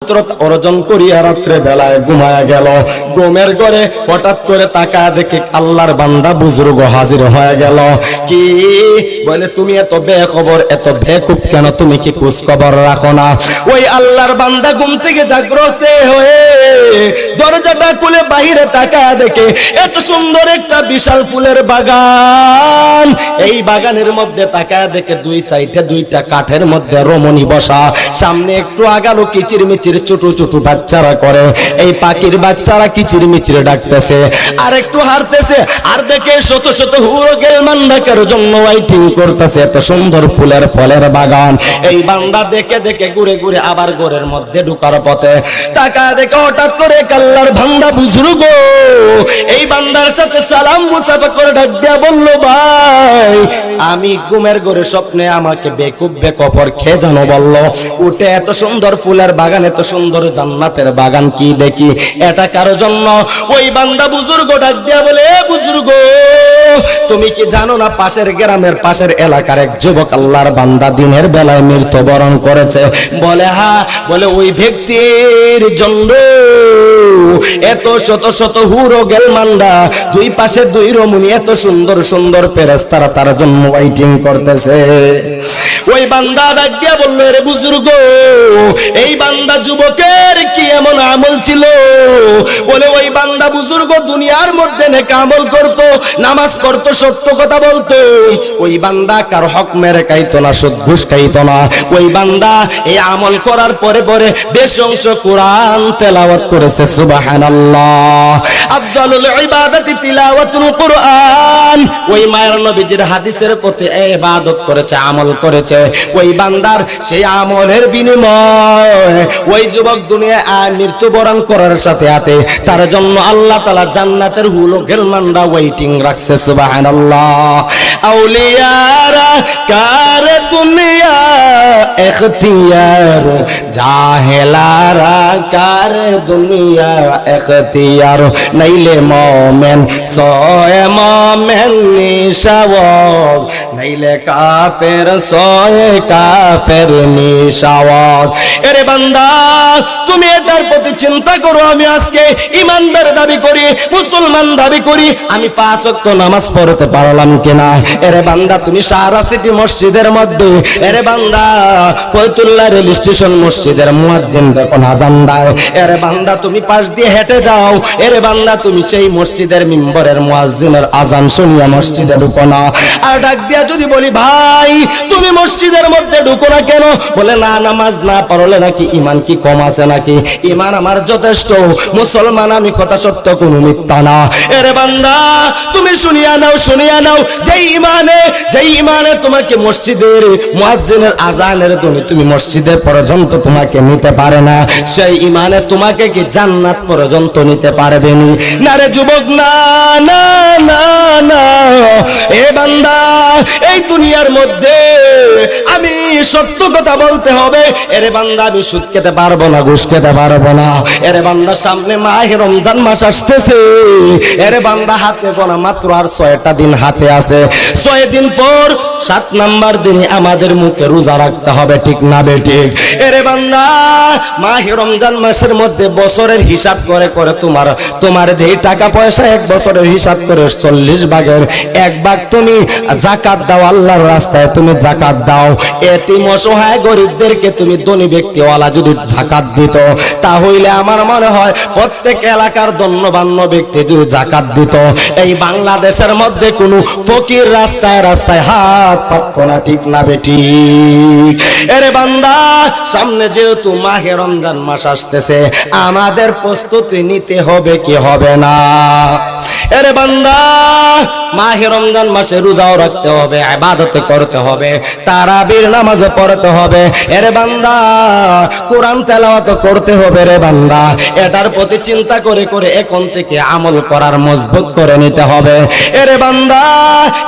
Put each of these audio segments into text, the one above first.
পবিত্রতা অর্জন করিয়া রাত্রে বেলায় ঘুমায়া গেল। ঘুমের ঘরে হঠাৎ করে তাকায় দেখে আল্লাহর বান্দা বুজুর্গ হাজির হয়ে গেল। কি বলে, তুমি এত বেখবর, এত বেকুব কেন? তুমি কি খোঁজ খবর রাখো না? ওই আল্লাহর বান্দা ঘুম থেকে জাগ্রত হয়ে দরজাটা খুলে বাহিরে তাকায় দেখে এত সুন্দর একটা বিশাল ফুলের বাগান। এই বাগানের মধ্যে তাকায় দেখে দুইটা কাঠের মধ্যে রমণী বসা। সামনে একটু আগালো কিচির মিচির ছোট ছোট বাচ্চারা করে, এই পাখির বাচ্চারা কিচির মিচির ডাকতেছে। আর একটু হারতেছে, আর দেখে শত শত হুরো গেলমান ডাকার জন্য ওয়াইটিং করতেছে। এত সুন্দর ফুলের ফলের বাগান। এই বান্দা দেখে দেখে ঘুরে ঘুরে আবার ঘরের মধ্যে ঢুকার পথে তাকায় দেখে হঠাৎ করে আল্লাহর বান্দা বুজুর্গ এই বান্দার সাথে সালাম মুসাফা করে ডাক দিয়া বলল, ভাই আমি ঘুমের ঘরে স্বপ্নে আমাকে বেকুব বেকপর খেয়ে জানো বলল, উঠে এত সুন্দর ফুলের বাগান, এত সুন্দর জান্নাতের বাগান কি দেখি, এটা কারো জন্য? ওই বান্দা বুজুর্গ ডাক দিয়া বলে, বুজুর্গ তুমি কি জানো না পাশের গ্রামের পাশের এলাকার এক যুবক আল্লাহর বান্দা দিনের বেলায় মৃত্যুবরণ করেছে? বলে হ্যাঁ। বলে ওই ব্যক্তির জন্য এত শত শত হুরো গেলমানরা, দুই পাশে দুই রমণী, এত সুন্দর সুন্দর ফেরেশতারা তার জন্য ওয়েটিং করতেছে। ওই বান্দা ডাক দিয়া বলল, রে বুজুর্গ এই বান্দা যুবকের কি এমন আমল ছিল? বলে ওই বান্দা বুজুর্গ দুনিয়ার মধ্যে নেক আমল করত, নামাজ পড়তো, সত্য কথা বলতো। ওই বান্দা কার হক মেরে খাইতো না, সুদ ঘুষ খাইতো না। ওই বান্দা এই আমল করার পরে পরে বেশ অংশ কোরআন তেলাওয়াত করেছে। সুবহানাল্লাহ। আফজালুল ইবাদাতি তিলাওয়াতুল কুরআন। ওই মায়ের নবীজির হাদিসের প্রতি ইবাদত করেছে, আমল করেছে। ওই বান্দার সেই আমলের বিনিময় ওই যুবক দুনিয়ায় মৃত্যুবরণ করার সাথে সাথে তার জন্য আল্লাহ তাআলা জান্নাতের হুলো গেলমানরা ওয়েটিং রাখছে। সুবহানাল্লাহ। আউলিয়ারা কার দুনিয়া ইখতিয়ার, জাহেলারা কার দুনিয়া ইখতিয়ার, নাইলে মুমিন সয় মুমিন নিশাওয়াজ, নাইলে কাফের সয় কাফের নিশাওয়াজ। এরে বান্দা তুমি এটার প্রতি চিন্তা করো। আমি আজকে ইমানদার দাবি করি, মুসলমান দাবি করি, আমি 5 ওয়াক্ত নামাজ পড়তে পারলাম কিনা? এরে বান্দা তুমি সারা সিটি মসজিদের মধ্যে, এরে বান্দা ফয়তুল্লাহ রেল স্টেশন মসজিদের মুয়াজ্জিন যখন আযান দেয়, এরে বান্দা তুমি পাশ দিয়ে হেঁটে যাও, এরে বান্দা তুমি সেই মসজিদের মিম্বরের মুয়াজ্জিনের আযান শুনিয়া মসজিদে ঢুকো না। আর ডাক দিয়া যদি বলি, ভাই তুমি মসজিদের মধ্যে ঢুকো না কেন? বলে না, নামাজ না পড়লে নাকি ইমান কি কম আছে নাকি? ইমান আমার যথেষ্ট, মুসলমান আমি, কথা সত্য কোনো মিথ্যা না। এরে বান্দা তুমি শুনিয়া নাও, শুনিয়া নাও, যেই ইমানে তোমাকে মসজিদের মুয়াজ্জিনের আযানের ধ্বনি তুমি মসজিদে পর্যন্ত তোমাকে নিতে পারে না, সেই ইমানে তোমাকে কি জান্নাত পর্যন্ত নিতে পারবে না রে যুবক? না না না না। এ বান্দা এই দুনিয়ার মধ্যে আমি সত্য কথা বলতে হবে। এরে বান্দা আমি সুদ খেতে পারবো না, ঘুষ খেতে পারবো না। এরে বান্দা সামনে মাহে রমজান মাস আসতেছে। এরে বান্দা হাতে গোনা মাত্র আর 6টা দিন হাতে আছে। 6 দিন পর 7 নাম্বার দিনে আমাদের মুখে রোজা রাখতে হবে, ঠিক না বেঠিক? এরে বান্দা মাহে রমজান মাসের মধ্যে বছরের হিসাব করে করে তোমার যে টাকা পয়সা 1 বছরের হিসাব করে 40 ভাগের 1 ভাগ তুমি যাকাত দাও, আল্লাহর রাস্তায় তুমি যাকাত দাও। এতিম অসহায় গরিবদেরকে তুমি ধনী ব্যক্তিওয়ালা যদি যাকাত দিত, তাহলে আমার মনে হয় প্রত্যেক এলাকার ধন্যবান্য ব্যক্তি যদি যাকাত দিত, এই বাংলাদেশের মধ্যে কোনো ফকির রাস্তায় রাস্তায় হাত পাতত না, ঠিক না বেঠিক? এরে বান্দা সামনে যেহেতু মাহে রমজান মাস আসতেছে, আমাদের প্রস্তুতি নিতে হবে কি হবে না? এরে বান্দা মাহে রমজান মাসে রোজাও রাখতে হবে, ইবাদত করতে হবে, তারাবির নামাজ পড়তে হবে। এরে বান্দা কোরআন তেলাওয়াত করতে হবে। রে বান্দা এটার প্রতি চিন্তা করে করে এখন থেকে আমল করার মজবুত করে নিতে হবে। এরে বান্দা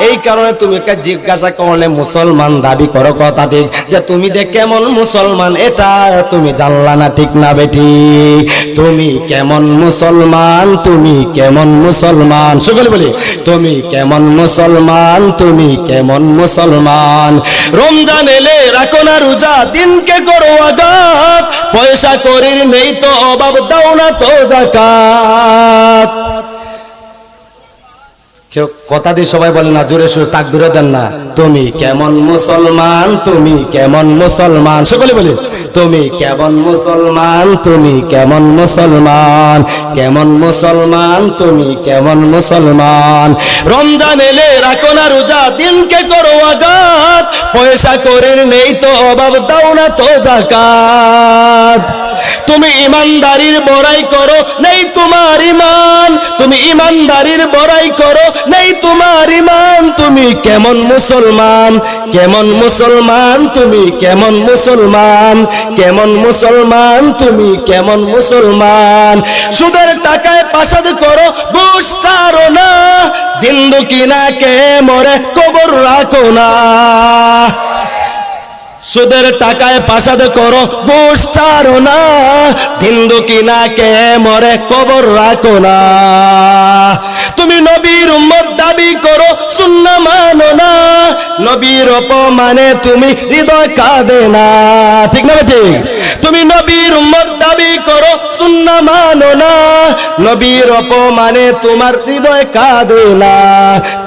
এই কারণে তুমি জিজ্ঞাসা করলে মুসলমান দাবি করো, কথা ঠিক, যে তুমি যে কেমন মুসলমান এটা তুমি জানলা না, ঠিক না বেঠিক? তুমি কেমন মুসলমান, তুমি কেমন মুসলমান, সকলে বলি তুমি কেমন মুসলমান, তুমি কেমন মুসলমান? রমজান এলে রাখো না রোজা, দিনকে করো আঘাত, পয়সা করির নেই তো অভাব, দাও না তো যাকাত। কেউ কথা দিয়ে সবাই বলে না, জোরে সুরে তাকবীর দেন না। তুমি কেমন মুসলমান, তুমি কেমন মুসলমান, সকলে বলে তুমি কেমন মুসলমান, তুমি কেমন মুসলমান, কেমন মুসলমান, তুমি কেমন মুসলমান। রমজান এলে রাখো না রোজা, দিনকে করো আঘাত, পয়সা করির নেই তো অভাব, দাও না তো যাকাত। তুমি ইমানদারির বড়াই করো, নেই তোমার ইমান, তুমি ইমানদারির বড়াই করো, নেই তোমার ইমান। তুমি কেমন মুসলমান, কেমন মুসলমান, তুমি কেমন মুসলমান, কেমন মুসলমান, তুমি কেমন মুসলমান। সুদের টাকায় পাসাদ করো, ঘুষ ছাড়ো না, দিন দুঃখিনা কে মরে কবর রাখো না। সুদের টাকায় পাসাদ করো, ঘুষ ছাড়ো না, দিন দুঃখিনা কে মরে কবর রাখো না। তুমি নবীর উম্মত দাবি করো, সুন্নাহ মানো না, নবীর অপমানে তুমি হৃদয় কাঁদে না, ঠিক না ঠিক? তুমি নবীর উম্মত দাবি করো, সুন্নাহ মানো না, নবীর অপমানে তোমার হৃদয় কাঁদে না।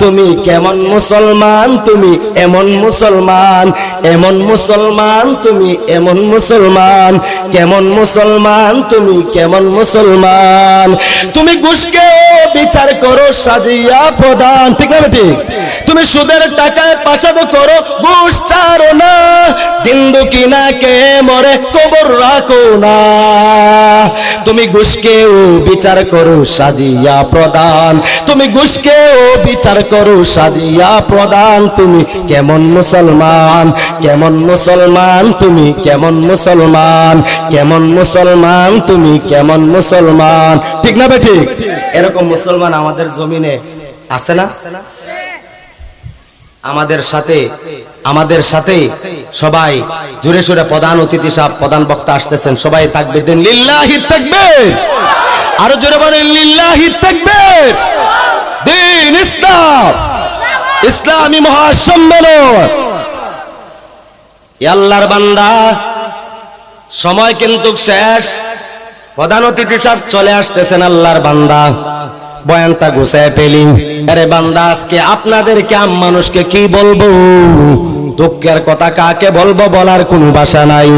তুমি কেমন মুসলমান, তুমি এমন মুসলমান, এমন মুসলমান, তুমি এমন মুসলমান, কেমন মুসলমান, তুমি কেমন মুসলমান। তুমি ঘুষকে বিচার করো সাজিয়া প্রদান, ঠিক না ঠিক? তুমি সুদের টাকায় পাসাদ করো, ঘুষ ছাড়ো না, দিন দুঃখিনা কে মরে কবর রাখো না। তুমি ঘুষকেও বিচার করো সাজিয়া প্রদান, তুমি ঘুষকেও বিচার করো সাজিয়া প্রদান। তুমি কেমন মুসলমান, কেমন মুসলমান, তুমি কেমন মুসলমান, কেমন মুসলমান, তুমি কেমন মুসলমান, ঠিক না ঠিক? এরকম মুসলমান আমাদের জমিনে আছে না? আমাদের সাথে সবাই জোরে সোরে প্রধান অতিথি সাহেব, প্রধান বক্তা আসতেছেন, সবাই তাকবীর দেন, লিল্লাহি তাকবীর। আরো জোরে বলেন, লিল্লাহি তাকবীর। দিন ইসলাম, ইসলামী মহাসম্মেলন। আল্লাহর বান্দা, সময় কিন্তু শেষ, প্রধান অতিথি সাহেব চলে আসতেছেন। আল্লাহর বান্দা বয়ানটা গুছায় পেলি। আরে বান্দা, আজকে আপনাদেরকে মানুষকে কি বলবো, দুঃখের কথা কাকে বলবো, বলার কোনো ভাষা নাই।